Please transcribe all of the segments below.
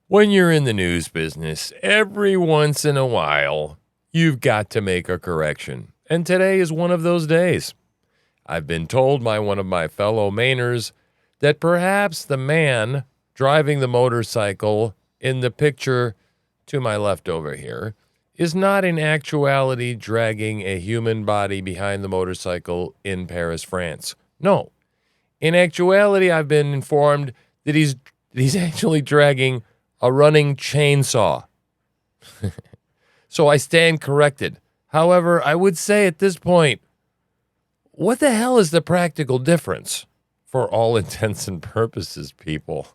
When you're in the news business, every once in a while, you've got to make a correction. And today is one of those days. I've been told by one of my fellow Mainers that perhaps the man driving the motorcycle in the picture to my left over here is not in actuality dragging a human body behind the motorcycle in Paris, France. No. In actuality, I've been informed that he's actually dragging a running chainsaw. So I stand corrected. However, I would say at this point, what the hell is the practical difference for all intents and purposes, people?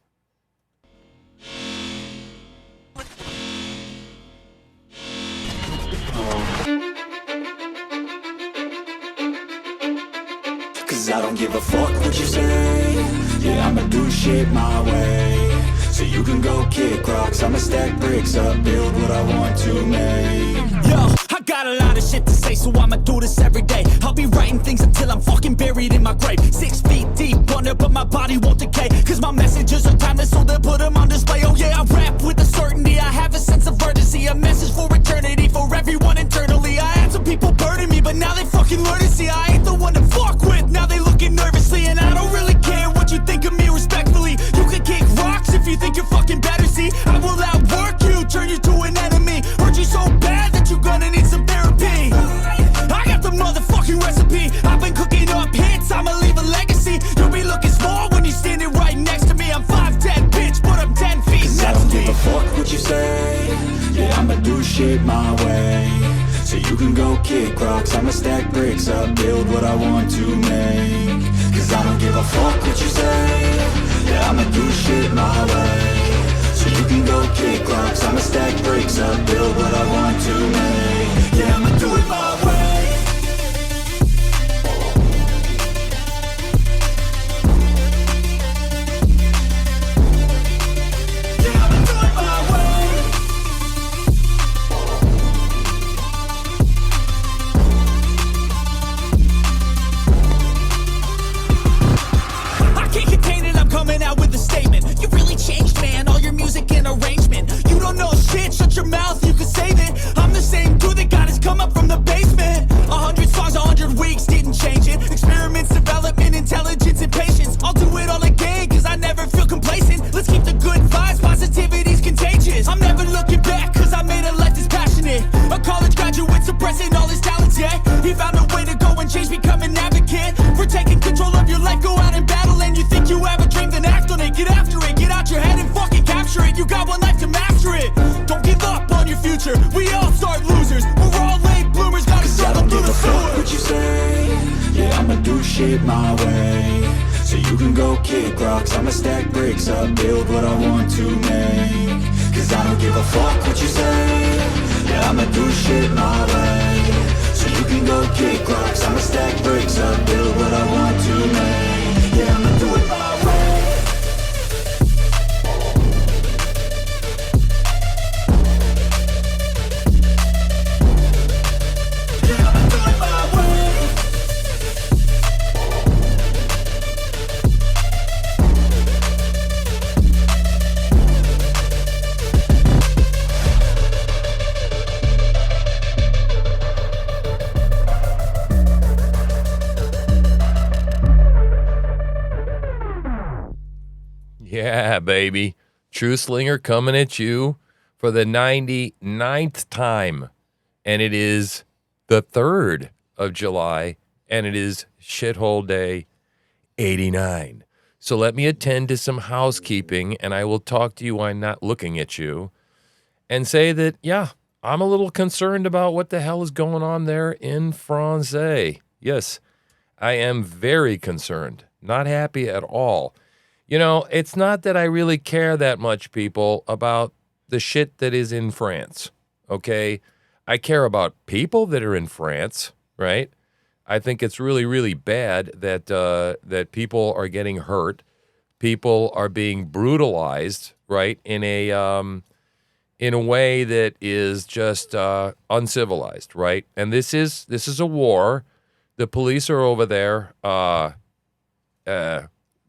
Cause I don't give a fuck what you say. Yeah, I'ma do shit my way. So you can go kick rocks, I'ma stack bricks up, build what I want to make. Yo, I got a lot of shit to say, so I'ma do this every day. I'll be writing things until I'm fucking buried in my grave. 6 feet deep under, but my body won't decay. Cause my messages are timeless, so they'll put them on display. Oh yeah, I rap with a certainty, I have a sense of urgency. A message for eternity, for everyone internally. I had some people burning me, but now they fucking learn to see I ain't the one to fuck with. Now they looking nervously, and I don't really care what you think of me respectfully. You can kick rocks if you think you're fucking better, see. I will outwork you, turn you to an enemy. Hurt you so bad that you're gonna need some therapy. I got the motherfucking recipe. I've been cooking up hits, I'ma leave a legacy. You'll be looking small when you're standing right next to me. I'm 5'10", bitch, but I'm 10 feet. Cause I don't give a fuck what you say. Yeah, I'ma do shit my way. So you can go kick rocks, I'ma stack bricks up, build what I want to make. Cause I don't give a fuck what you say. Yeah, I'ma do shit my way. So you can go kick rocks, I'ma stack bricks up, build what I want to make. Yeah, I'ma do it my way. Coming out with a statement. You really changed, man, all your music and arrangement. You don't know shit, shut your mouth, you can save it. I'm the same dude that got his come up from the basement. 100 songs, 100 weeks, didn't change it. Experiments, development, intelligence, and patience. I'll do it all again, cause I never feel complacent. Let's keep the good vibes, positivity's contagious. I'm never looking back, cause I made a life that's passionate. A college graduate suppressing all his talents, yeah. He found a way to go and change, become an advocate. For taking control of your life, go out and battle. And you think you have a dream, then act on it. Get after it, get out your head and fucking capture it. You got one life to master it. Don't give up on your future, we all start losers. We're all late bloomers, gotta struggle through the sewer. What you say? Yeah, I'ma do shit my way. So you can go kick rocks, I'ma stack bricks up, build what I want to make. Cause I don't give a fuck what you say. Yeah, I'ma do shit my way. So you can go kick rocks, I'ma stack bricks up, build what I want to make. Yeah, I'ma do it my way. Yeah, baby. True Slinger coming at you for the 99th time. And it is the 3rd of July, and it is Shithole Day 89. So let me attend to some housekeeping, and I will talk to you while I'm not looking at you, and say that, yeah, I'm a little concerned about what the hell is going on there in France. Yes, I am very concerned. Not happy at all. You know, it's not that I really care that much, people, about the shit that is in France, okay? I care about people that are in France, right? I think it's really, really bad that that people are getting hurt. People are being brutalized, right, in a way that is just uncivilized, right? And this is a war. The police are over there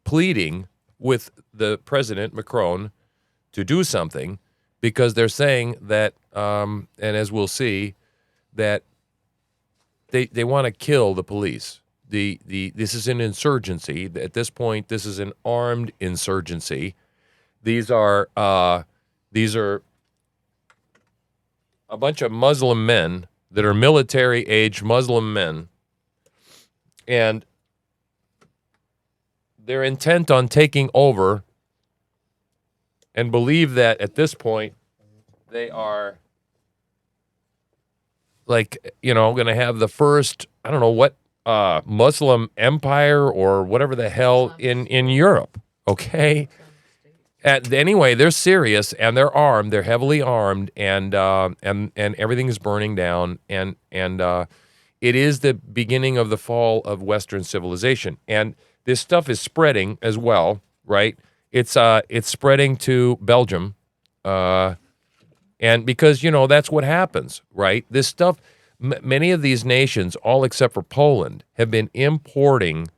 pleading with the president, Macron, to do something because they're saying that, and as we'll see, that they want to kill the police. This is an insurgency. At this point, this is an armed insurgency. These are a bunch of Muslim men that are military-age Muslim men, and they're intent on taking over and believe that at this point they are going to have the first, I don't know what, Muslim empire or whatever the hell in Europe. Okay. Anyway, they're serious and they're armed. They're heavily armed, and everything is burning down. And it is the beginning of the fall of Western civilization. And this stuff is spreading as well, right? It's spreading to Belgium, and because that's what happens, right? This stuff, many of these nations, all except for Poland, have been importing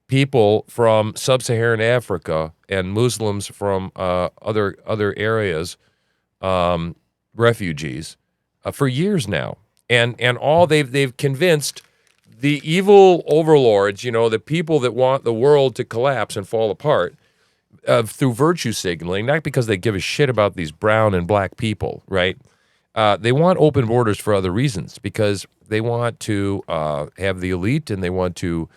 people from sub-Saharan Africa and Muslims from other areas, refugees, for years now, and all they've convinced the evil overlords, the people that want the world to collapse and fall apart, through virtue signaling, not because they give a shit about these brown and black people, right? They want open borders for other reasons, because they want to have the elite, and they want to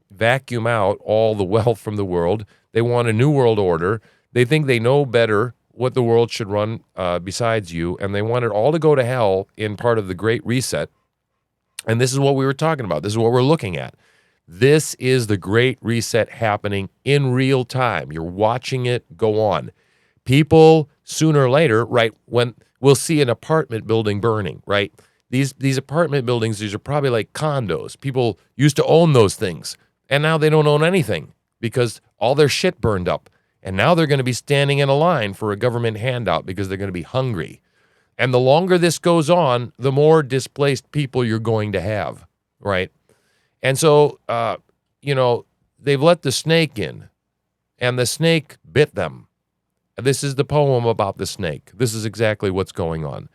vacuum out all the wealth from the world. They want a new world order. They think they know better what the world should run besides you, and they want it all to go to hell in part of the Great Reset. And this is what we were talking about. This is what we're looking at. This is the Great Reset happening in real time. You're watching it go on. People, sooner or later, right, when we'll see an apartment building burning, right? These apartment buildings, these are probably like condos. People used to own those things, and now they don't own anything because all their shit burned up. And now they're going to be standing in a line for a government handout because they're going to be hungry. And the longer this goes on, the more displaced people you're going to have, right? And so, they've let the snake in, and the snake bit them. This is the poem about the snake. This is exactly what's going on.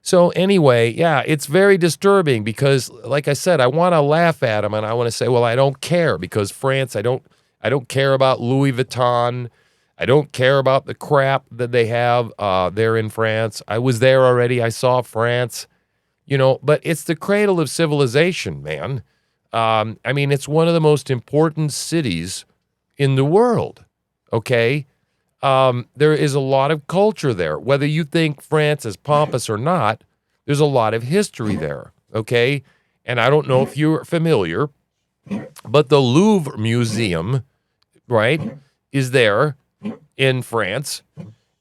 So anyway, yeah, it's very disturbing because, like I said, I want to laugh at them, and I want to say, well, I don't care, because France, I don't care about Louis Vuitton. I don't care about the crap that they have there in France. I was there already. I saw France, but it's the cradle of civilization, man. It's one of the most important cities in the world, okay? There is a lot of culture there. Whether you think France is pompous or not, there's a lot of history there, okay? And I don't know if you're familiar, but the Louvre Museum, right, is there in France,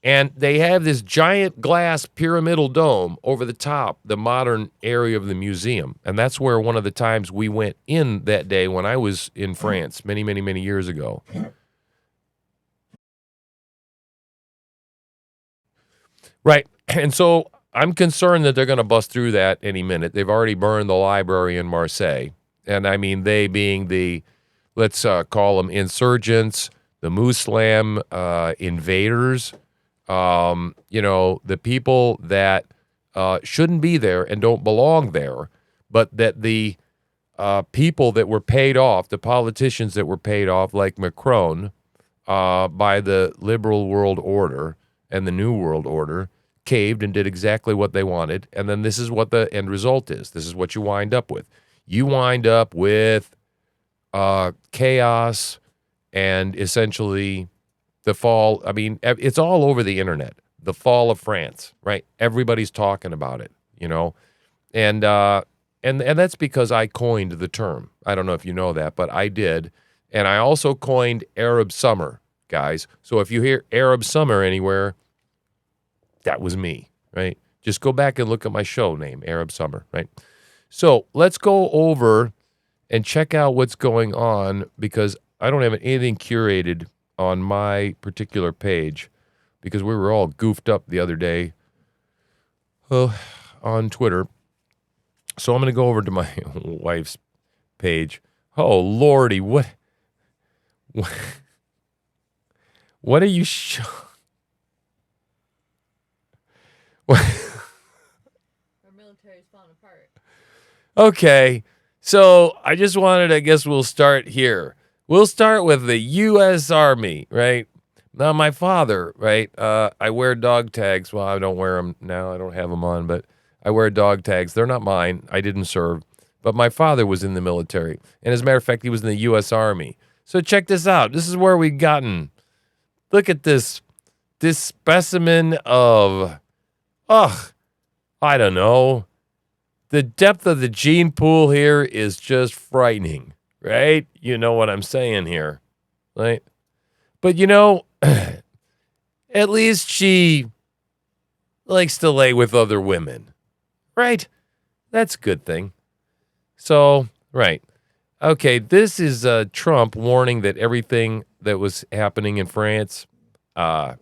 and they have this giant glass pyramidal dome over the top, the modern area of the museum. And that's where one of the times we went in that day when I was in France many, many, many years ago. Right. And so I'm concerned that they're going to bust through that any minute. They've already burned the library in Marseille. And they being the, let's call them insurgents, the Muslim invaders, the people that shouldn't be there and don't belong there, but that the people that were paid off, the politicians that were paid off, like Macron, by the liberal world order and the new world order, caved and did exactly what they wanted. And then this is what the end result is. This is what you wind up with. You wind up with chaos and essentially the fall. It's all over the internet. The fall of France, right? Everybody's talking about it, and that's because I coined the term. I don't know if you know that, but I did. And I also coined Arab Summer, guys. So if you hear Arab Summer anywhere, that was me, right? Just go back and look at my show name, Arab Summer, right? So let's go over and check out what's going on, because I don't have anything curated on my particular page, because we were all goofed up the other day on Twitter. So I'm going to go over to my wife's page. Oh, Lordy, what What are you Our military's falling apart. Okay, so I just wanted, I guess we'll start here. We'll start with the U.S. Army, right? Now, my father, right, I wear dog tags. Well, I don't wear them now. I don't have them on, but I wear dog tags. They're not mine. I didn't serve. But my father was in the military. And as a matter of fact, he was in the U.S. Army. So check this out. This is where we've gotten. Look at this specimen of, I don't know. The depth of the gene pool here is just frightening, right? You know what I'm saying here, right? But at least she likes to lay with other women, right? That's a good thing. So, right. Okay, this is Trump warning that everything that was happening in France, he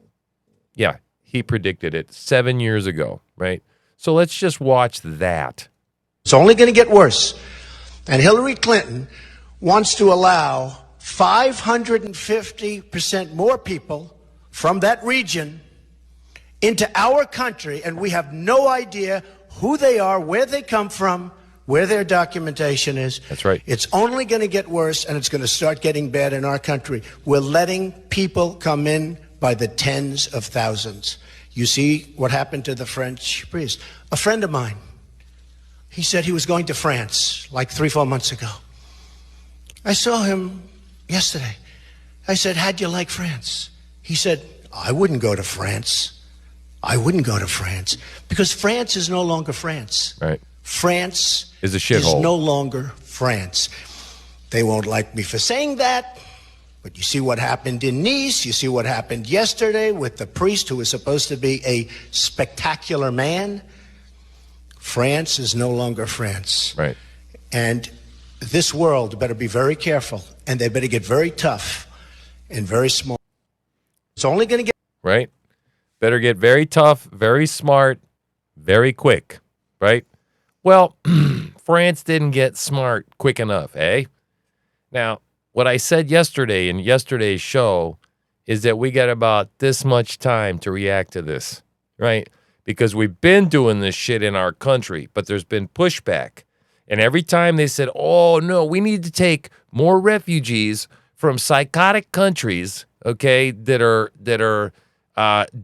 predicted it 7 years ago, right? So let's just watch that. It's only going to get worse. And Hillary Clinton wants to allow 550% more people from that region into our country, and we have no idea who they are, where they come from, where their documentation is. That's right. It's only going to get worse, and it's going to start getting bad in our country. We're letting people come in by the tens of thousands. You see what happened to the French priest. A friend of mine, he said he was going to France like 3-4 months ago. I saw him yesterday. I said, how'd you like France? He said, I wouldn't go to France. I wouldn't go to France because France is no longer France. Right. France is a shithole. Is no longer France. They won't like me for saying that, but you see what happened in Nice. You see what happened yesterday with the priest who was supposed to be a spectacular man. France is no longer France. Right. And this world better be very careful, and they better get very tough and very smart. It's only going to get... Right. Better get very tough, very smart, very quick, right? Well, France didn't get smart quick enough, eh? Now, what I said yesterday in yesterday's show is that we got about this much time to react to this, right? Because we've been doing this shit in our country, but there's been pushback. And every time they said, oh, no, we need to take more refugees from psychotic countries, okay, that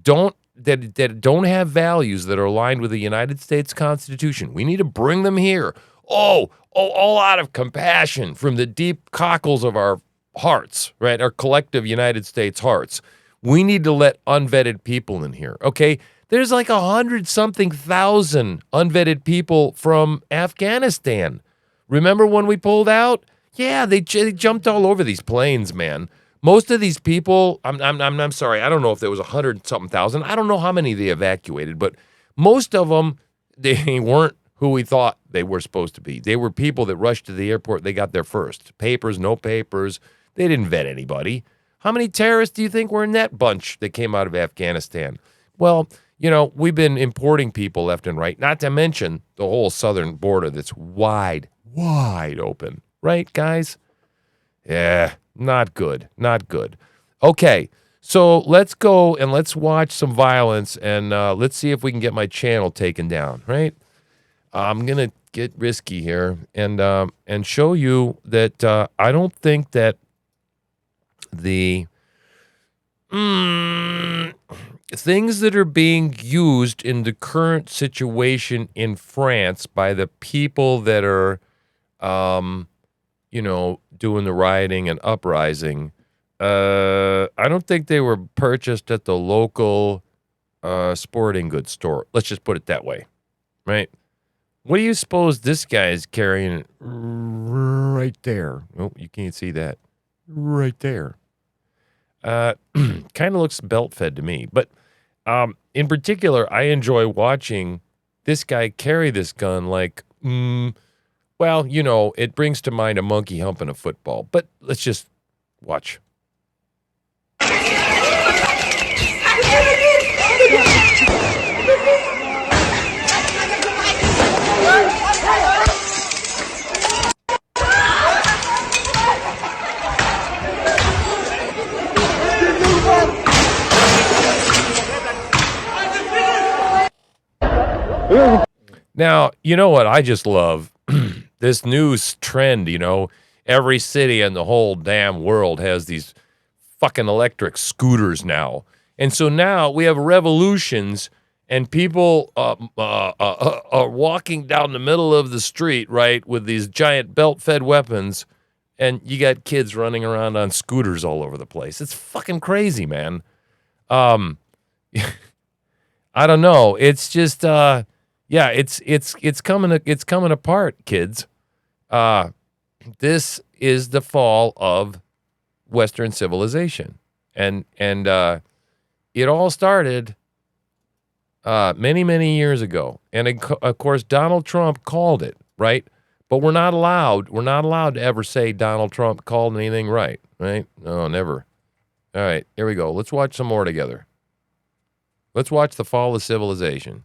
don't have values that are aligned with the United States Constitution. We need to bring them here. All out of compassion from the deep cockles of our hearts, right? Our collective United States hearts. We need to let unvetted people in here, okay? There's like 100-something thousand unvetted people from Afghanistan. Remember when we pulled out? Yeah, they jumped all over these planes, man. Most of these people, I'm sorry, I don't know if there was 100-something thousand. I don't know how many they evacuated, but most of them, they weren't who we thought they were supposed to be. They were people that rushed to the airport. They got there first. Papers, no papers. They didn't vet anybody. How many terrorists do you think were in that bunch that came out of Afghanistan? Well, we've been importing people left and right, not to mention the whole southern border that's wide open. Right, guys? Yeah, not good. Not good. Okay, so let's go and let's watch some violence, and let's see if we can get my channel taken down, right? I'm going to get risky here and show you that I don't think that the things that are being used in the current situation in France by the people that are, doing the rioting and uprising, I don't think they were purchased at the local sporting goods store. Let's just put it that way, right? What do you suppose this guy is carrying right there? Oh, you can't see that. Right there. Kind of looks belt-fed to me. But in particular, I enjoy watching this guy carry this gun like, it brings to mind a monkey humping a football. But let's just watch. Now, you know what I just love? This new trend, every city in the whole damn world has these fucking electric scooters now. And so now we have revolutions and people are walking down the middle of the street, right, with these giant belt-fed weapons, and you got kids running around on scooters all over the place. It's fucking crazy, man. I don't know. It's just it's coming apart, kids. This is the fall of Western civilization, and it all started many years ago, and of course Donald Trump called it, right? But we're not allowed to ever say Donald Trump called anything right? No, never. All right, here we go. Let's watch some more together. Let's watch the fall of civilization.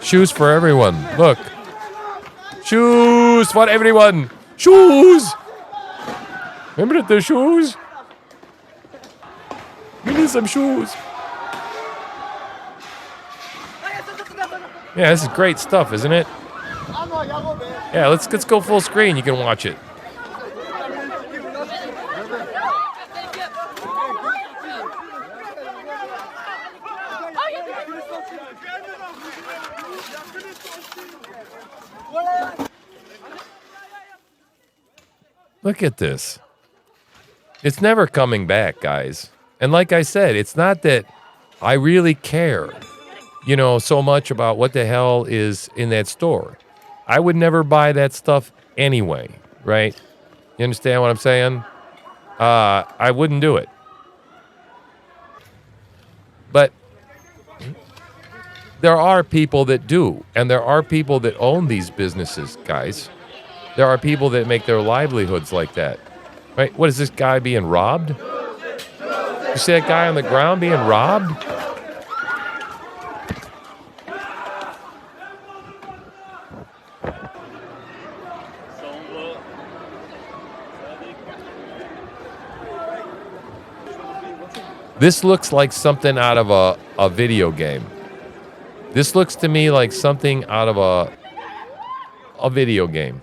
Shoes for everyone. Look. Shoes for everyone. Shoes. Remember the shoes? We need some shoes. Yeah, this is great stuff, isn't it? Yeah, let's go full screen. You can watch it. Look at this. It's never coming back, guys. And like I said, it's not that I really care, so much about what the hell is in that store. I would never buy that stuff anyway, right? You understand what I'm saying? I wouldn't do it. But there are people that do, and there are people that own these businesses, guys. There are people that make their livelihoods like that, right? What is this guy being robbed? You see that guy on the ground being robbed? This looks like something out of a video game. This looks to me like something out of a video game.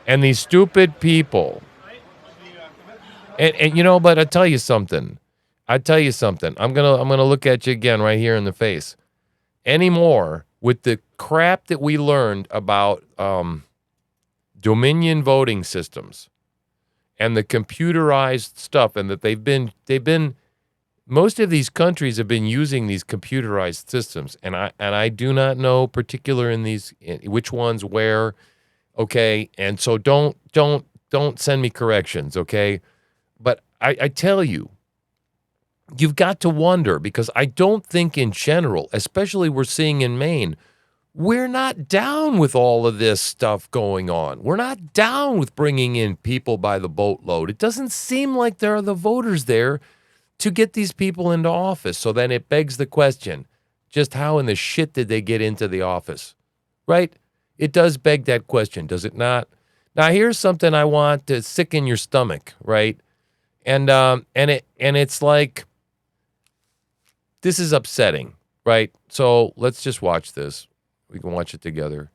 And these stupid people. And but I tell you something. I'm gonna look at you again right here in the face. Anymore with the crap that we learned about Dominion voting systems and the computerized stuff, and that they've been most of these countries have been using these computerized systems, and I do not know particular in these which ones where. Okay, and so don't send me corrections, okay? But I tell you, you've got to wonder, because I don't think in general, especially we're seeing in Maine, we're not down with all of this stuff going on. We're not down with bringing in people by the boatload. It doesn't seem like there are the voters there to get these people into office. So then it begs the question, just how in the shit did they get into the office, right? It does beg that question, does it not? Now, here's something I want to sicken your stomach, right? And it's like, this is upsetting, right? So let's just watch this. We can watch it together.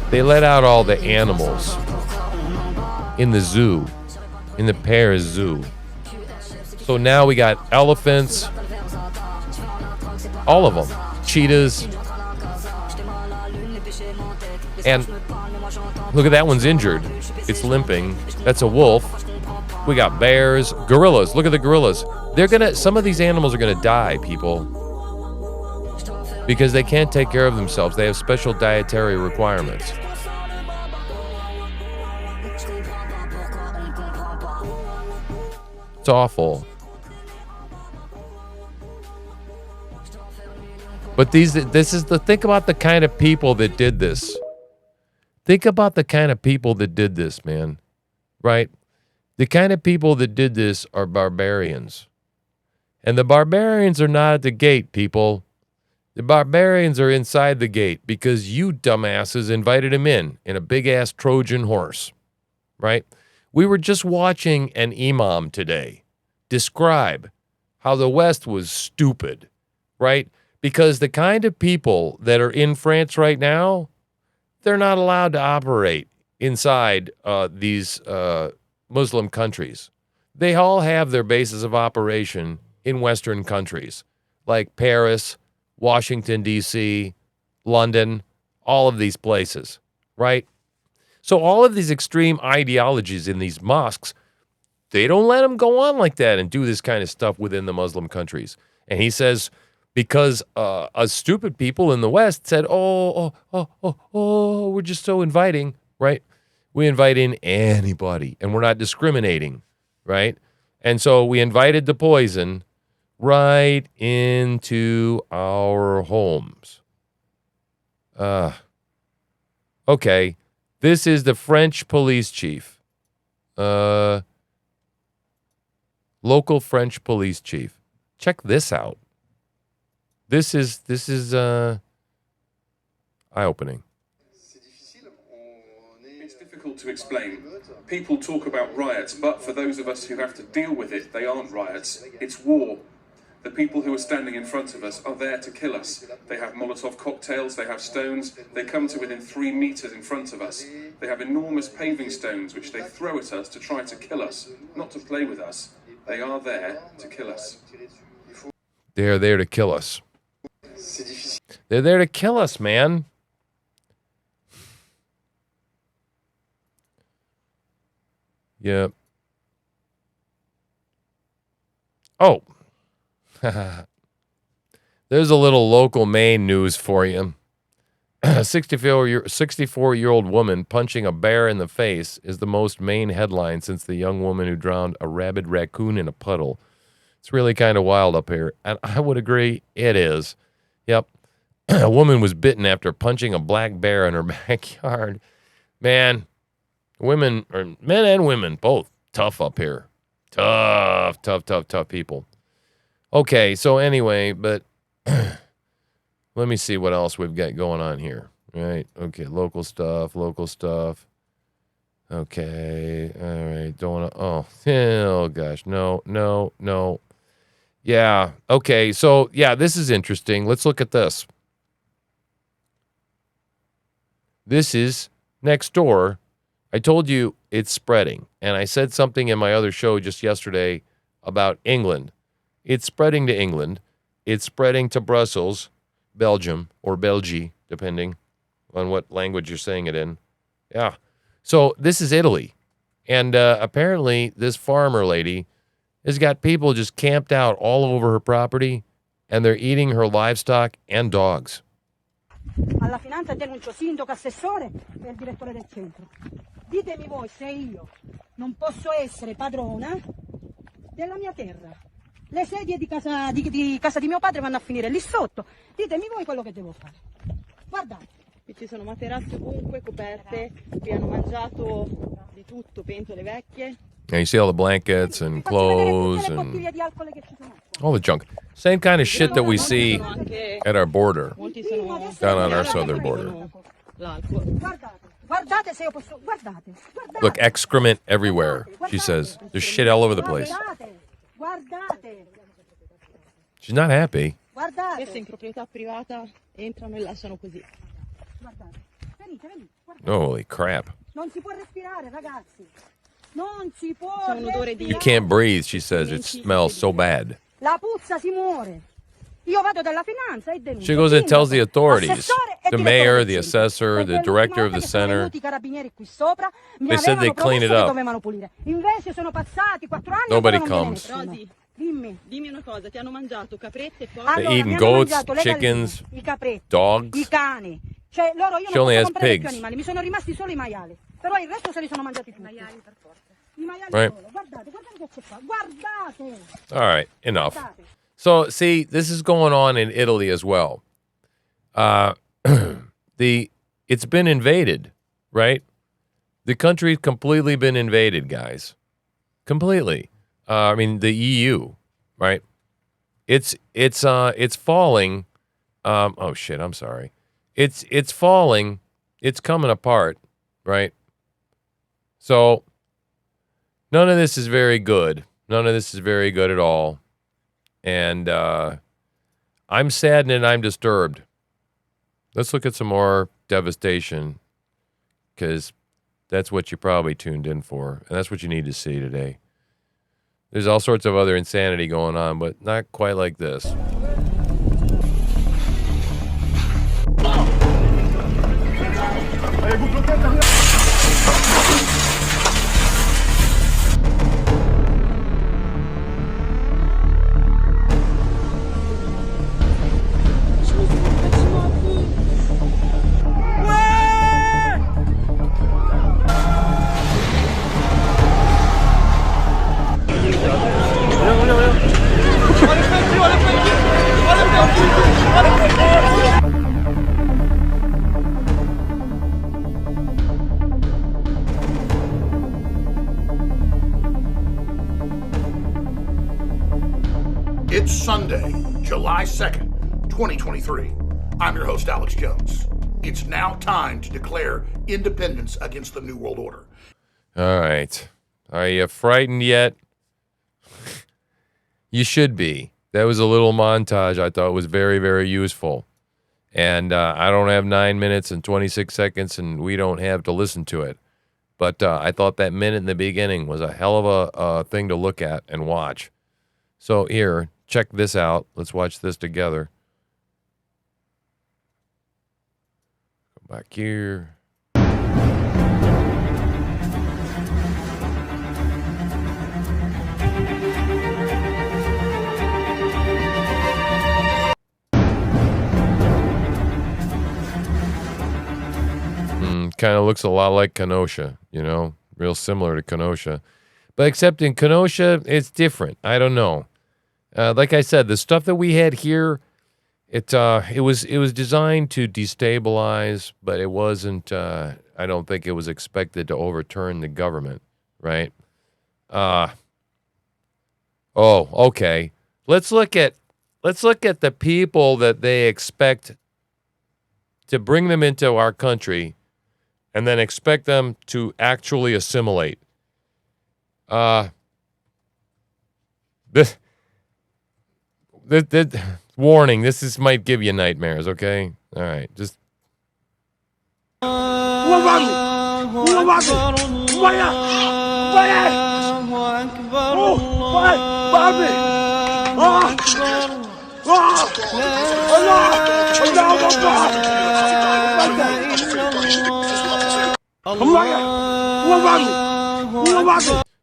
They let out all the animals in the zoo, in the Paris Zoo. So now we got elephants, all of them, cheetahs, and look at that one's injured. It's limping. That's a wolf. We got bears, gorillas. Look at the gorillas. Some of these animals are gonna die, people, because they can't take care of themselves. They have special dietary requirements. It's awful. But think about the kind of people that did this. Think about the kind of people that did this, man. Right? The kind of people that did this are barbarians. And the barbarians are not at the gate, people. The barbarians are inside the gate because you dumbasses invited him in a big-ass Trojan horse, right? We were just watching an imam today describe how the West was stupid, right? Because the kind of people that are in France right now, they're not allowed to operate inside these Muslim countries. They all have their bases of operation in Western countries, like Paris, Washington, D.C., London, all of these places, right? So all of these extreme ideologies in these mosques, they don't let them go on like that and do this kind of stuff within the Muslim countries. And he says, because us stupid people in the West said, oh, we're just so inviting, right? We invite in anybody, and we're not discriminating, right? And so we invited the poison right into our homes. Okay, this is the French police chief. Local French police chief. Check this out. This is eye-opening. It's difficult to explain. People talk about riots, but for those of us who have to deal with it, they aren't riots. It's war. The people who are standing in front of us are there to kill us. They have Molotov cocktails, they have stones, they come to within 3 meters in front of us. They have enormous paving stones which they throw at us to try to kill us, not to play with us. They are there to kill us. They're there to kill us. They're there to kill us, man. Yep. Oh. There's a little local Maine news for you. A 64-year-old woman punching a bear in the face is the most Maine headline since the young woman who drowned a rabid raccoon in a puddle. It's really kind of wild up here, and I would agree it is. Yep. A woman was bitten after punching a black bear in her backyard. Man, women, or men and women, both tough up here. Tough people. Okay, so anyway, but let me see what else we've got going on here. Right? Okay, local stuff. Okay, all right, don't want to, oh gosh, no. Yeah, okay, so yeah, this is interesting. Let's look at this. This is next door. I told you it's spreading, and I said something in my other show just yesterday about England. It's spreading to England. It's spreading to Brussels, Belgium, or Belgium, depending on what language you're saying it in. Yeah. So this is Italy. And apparently this farmer lady has got people just camped out all over her property, and they're eating her livestock and dogs. Alla finanza denuncio sindaco, assessore e il direttore del centro. Ditemi voi se io non posso essere padrona della mia terra. Le sedie di casa di mio padre vanno a finire lì sotto. Ditemi voi quello che devo fare. Guardate. Qui ci sono materassi ovunque, coperte, qui hanno mangiato di tutto, pentole vecchie. And you see all the blankets and clothes and all the junk. Same kind of shit that we see at our border, down on our southern border. Look, excrement everywhere, she says. There's shit all over the place. She's not happy. Questa in proprietà privata entrano e lasciano così. Holy crap. Non si può respirare, ragazzi. Non si può C'è un odore di... You can't breathe, she says. It smells so bad. La puzza si muore. Io vado dalla finanza e denuncio. She goes and tells the authorities, the mayor, the assessor, the director of the center. They said they'd clean it up. Invece sono passati 4 anni. Nobody comes. Rosy, dimmi una cosa, ti hanno mangiato caprette e poi... They're eating goats, chickens, dogs. I cani. Cioè, loro io She non only posso has comprare più pigs. animali, mi sono rimasti solo i maiali. Però il resto se li sono mangiati tutti. I maiali per forza. I maiali Right. solo. Guardate che c'è qua. Guardate. All right, enough. So, see, this is going on in Italy as well. It's been invaded, right? The country's completely been invaded, guys. completely. I mean, the EU, right? It's falling. Oh shit, I'm sorry. It's falling. It's coming apart, right? So none of this is very good. None of this is very good at all. And I'm saddened and I'm disturbed. Let's look at some more devastation, because that's what you probably tuned in for, and that's what you need to see today. There's all sorts of other insanity going on, but not quite like this. It's Sunday, July 2nd, 2023. I'm your host, Alex Jones. It's now time to declare independence against the New World Order. All right. Are you frightened yet? You should be. That was a little montage I thought was very, very useful. And I don't have 9 minutes and 26 seconds, and we don't have to listen to it. But I thought that minute in the beginning was a hell of a thing to look at and watch. So here, check this out. Let's watch this together. Go back here. Kind of looks a lot like Kenosha, you know, real similar to Kenosha. But except in Kenosha, it's different. I don't know. Like I said, the stuff that we had here, it was designed to destabilize, but it wasn't. I don't think it was expected to overturn the government, right? Oh, okay. Let's look at the people that they expect to bring them into our country, and then expect them to actually assimilate. This warning, this might give you nightmares, okay? All right, just...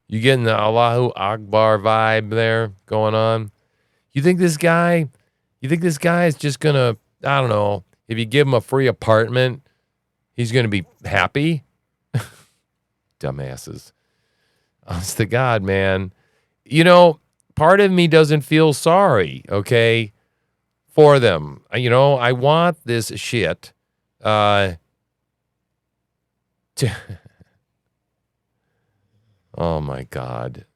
You getting the Allahu Akbar vibe there going on? You think this guy is just gonna, I don't know, if you give him a free apartment, he's gonna be happy? Dumbasses. Honest to God, man. You know, part of me doesn't feel sorry, okay, for them. You know, I want this shit to... Oh my God.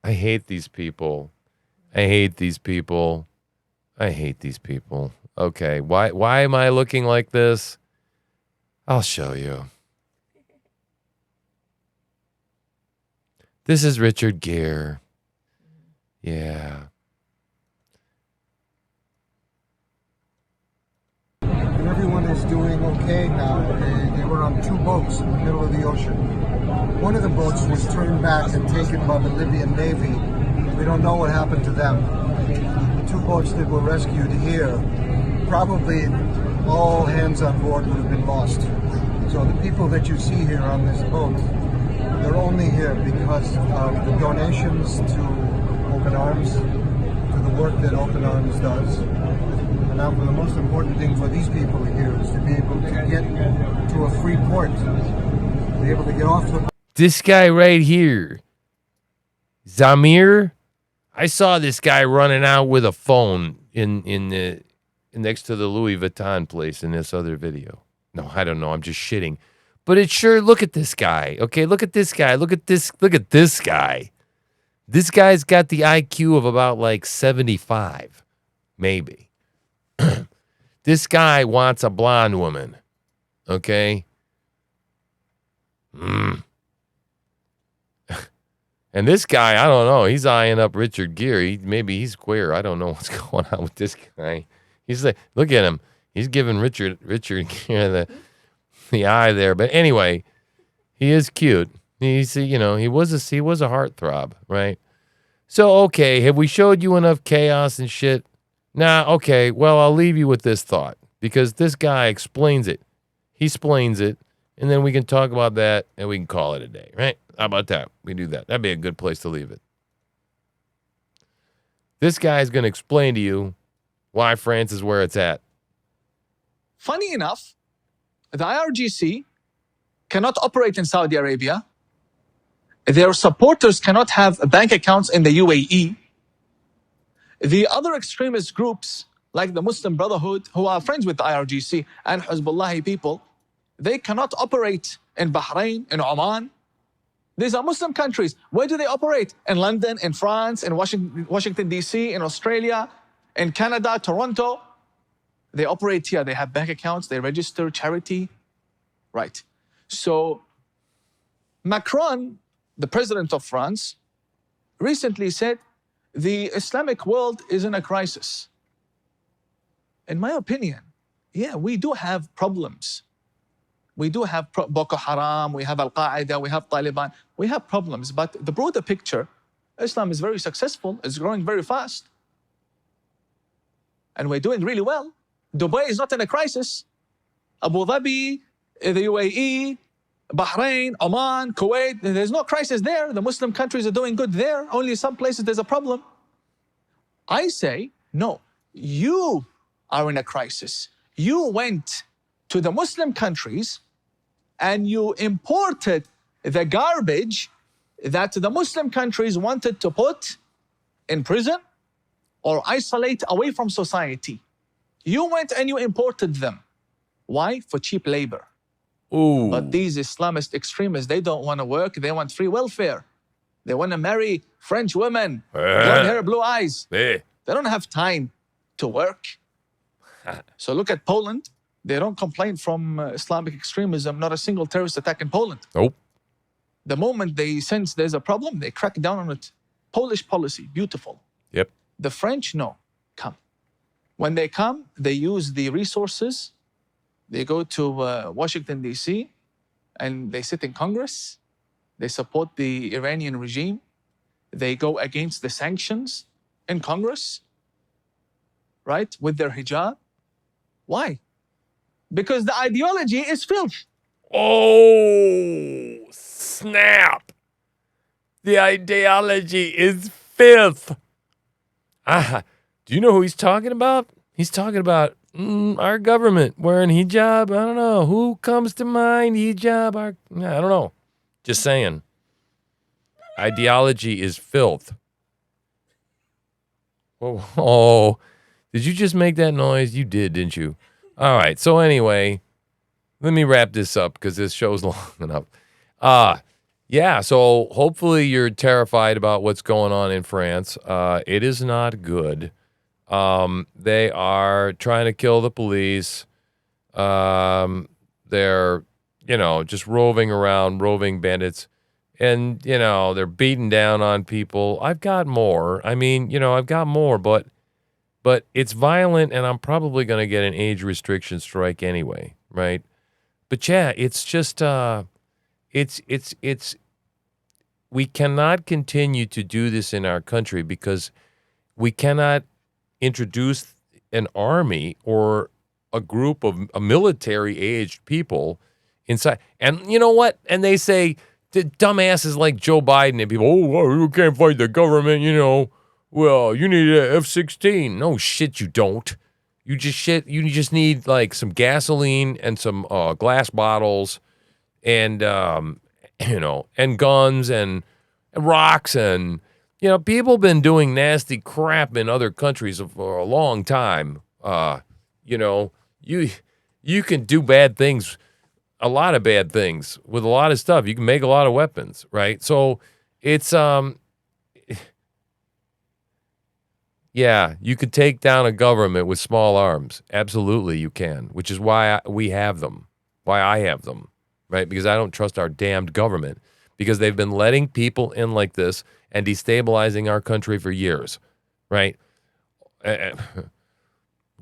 I hate these people. I hate these people. Okay, why am I looking like this? I'll show you. This is Richard Gere. Yeah. And everyone is doing okay now. They were on two boats in the middle of the ocean. One of the boats was turned back and taken by the Libyan Navy. We don't know what happened to them. The two boats that were rescued here, probably all hands on board would have been lost. So the people that you see here on this boat, they're only here because of the donations to Open Arms, to the work that Open Arms does. And now, for the most important thing for these people here is to be able to get to a free port, be able to get off the... This guy right here, Zamir, I saw this guy running out with a phone in the next to the Louis Vuitton place in this other video. No, I don't know. I'm just shitting. But it's sure, look at this guy. Okay, look at this guy. Look at this guy. This guy's got the IQ of about like 75, maybe. This guy wants a blonde woman, okay? And this guy, I don't know, he's eyeing up Richard Gere. Maybe he's queer. I don't know what's going on with this guy. He's like, look at him. He's giving Richard Gere the eye there. But anyway, he is cute. He's, he was a heartthrob, right? So, okay, have we showed you enough chaos and shit? Nah, okay, well, I'll leave you with this thought because this guy explains it. He explains it, and then we can talk about that and we can call it a day, right? How about that? We do that. That'd be a good place to leave it. This guy's going to explain to you why France is where it's at. Funny enough, the IRGC cannot operate in Saudi Arabia. Their supporters cannot have bank accounts in the UAE. The other extremist groups, like the Muslim Brotherhood, who are friends with the IRGC and Hezbollah people, they cannot operate in Bahrain, in Oman. These are Muslim countries. Where do they operate? In London, in France, in Washington, D.C., in Australia, in Canada, Toronto. They operate here. They have bank accounts. They register charity. Right. So Macron, the president of France, recently said the Islamic world is in a crisis. In my opinion, yeah, we do have problems. We do have Boko Haram, we have Al-Qaeda, we have Taliban. We have problems, but the broader picture, Islam is very successful, it's growing very fast. And we're doing really well. Dubai is not in a crisis. Abu Dhabi, the UAE, Bahrain, Oman, Kuwait, there's no crisis there. The Muslim countries are doing good there. Only some places there's a problem. I say, no, you are in a crisis. You went to the Muslim countries and you imported the garbage that the Muslim countries wanted to put in prison or isolate away from society. You went and you imported them. Why? For cheap labor. Ooh. But these Islamist extremists, they don't want to work. They want free welfare. They want to marry French women, blonde hair, blue eyes. They don't have time to work. So look at Poland. They don't complain from Islamic extremism, not a single terrorist attack in Poland. Nope. The moment they sense there's a problem, they crack down on it. Polish policy, beautiful. Yep. The French, no, come. When they come, they use the resources. They go to Washington, D.C., and they sit in Congress. They support the Iranian regime. They go against the sanctions in Congress, right, with their hijab. Why? Because the ideology is filth. Oh, snap. The ideology is filth. Do you know who he's talking about? He's talking about our government wearing hijab. I don't know. Who comes to mind? Hijab? I don't know. Just saying. Ideology is filth. Oh, did you just make that noise? You did, didn't you? All right. So anyway, let me wrap this up because this show's long enough. Yeah. So hopefully you're terrified about what's going on in France. It is not good. They are trying to kill the police. They're, just roving bandits. And, they're beating down on people. I've got more. I've got more, but it's violent, and I'm probably going to get an age restriction strike anyway, right? But yeah, it's just we cannot continue to do this in our country because we cannot introduce an army or a group of military-aged people inside. And you know what? And they say the dumbasses like Joe Biden and people, you can't fight the government, Well, you need an F-16. No shit, you don't. You just need like some gasoline and some glass bottles and and guns and rocks and people have been doing nasty crap in other countries for a long time. You can do bad things, a lot of bad things with a lot of stuff. You can make a lot of weapons, right? So it's Yeah, you could take down a government with small arms. Absolutely, you can, which is why we have them, why I have them, right? Because I don't trust our damned government because they've been letting people in like this and destabilizing our country for years, right?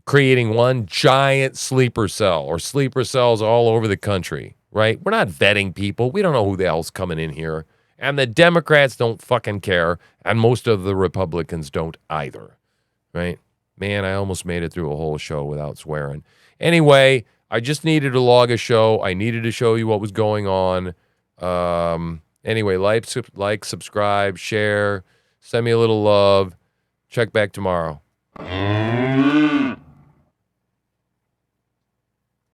Creating one giant sleeper cell or sleeper cells all over the country, right? We're not vetting people. We don't know who the hell's coming in here. And the Democrats don't fucking care. And most of the Republicans don't either, right? Man, I almost made it through a whole show without swearing. Anyway, I just needed to log a show. I needed to show you what was going on. Anyway, like, subscribe, share, send me a little love. Check back tomorrow.